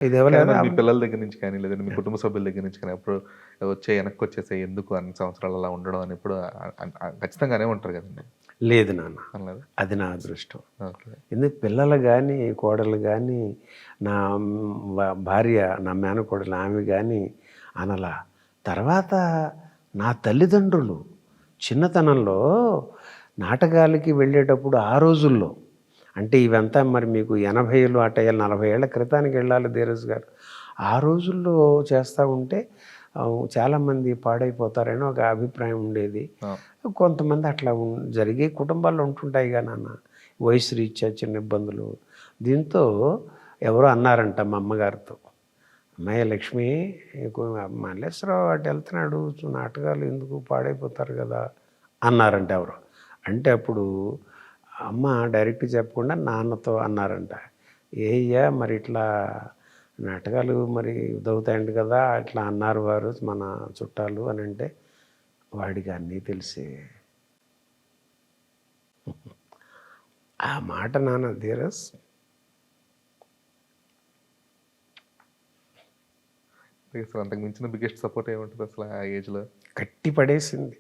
ఇది కానీ ఇవ్వలేదా? మరి మీ పిల్లల దగ్గర నుంచి కానీ, లేదంటే మీ కుటుంబ సభ్యుల దగ్గర నుంచి కానీ ఎప్పుడు వెనక్కి వచ్చేసాయి ఎందుకు అన్ని సంవత్సరాలు అలా ఉండడం అని ఎప్పుడు ఖచ్చితంగానే ఉంటారు కదండి. లేదు నాన్న, అనలేదు. అది నా అదృష్టం. ఓకే. ఎందుకు పిల్లలు కానీ, కోడలు కానీ, నా భార్య, నా మేనకోడలు ఆమె కానీ అనలా. తర్వాత నా తల్లిదండ్రులు చిన్నతనంలో నాటకాలకి వెళ్ళేటప్పుడు ఆ రోజుల్లో, అంటే ఇవంతా మరి మీకు 80లు అట 40 ఏళ్ల క్రితానికి వెళ్ళాలి ధీరజ్ గారు. ఆ రోజుల్లో చేస్తూ ఉంటే చాలామంది పాడైపోతారని ఒక అభిప్రాయం ఉండేది. కొంతమంది అట్లా జరిగే కుటుంబాల్లో ఉంటుంటాయిగా నాన్న, వయసు రీత్యా చిన్న ఇబ్బందులు. దీంతో ఎవరో అన్నారంట మా అమ్మగారితో, అమ్మాయి లక్ష్మి, మల్లేశ్వరరావు అటు వెళ్తున్నాడు, నాటకాలు ఎందుకు, పాడైపోతారు కదా అన్నారంట ఎవరు. అంటే అప్పుడు అమ్మ డైరెక్ట్ చెప్పకుండా నాన్నతో అన్నారంట, ఏయ్యా మరి ఇట్లా నాటకాలు మరి ఇదవుతాయండి కదా, అట్లా అన్నారు వారు మన చుట్టాలు అని. అంటే వాడికి అన్నీ తెలిసే. ఆ మాట నాన్న ధీరస్ అసలు అంతకు మించిన బిగ్గెస్ట్ సపోర్ట్ ఏముంటుంది అసలు ఆ ఏజ్లో? కట్టి పడేసింది.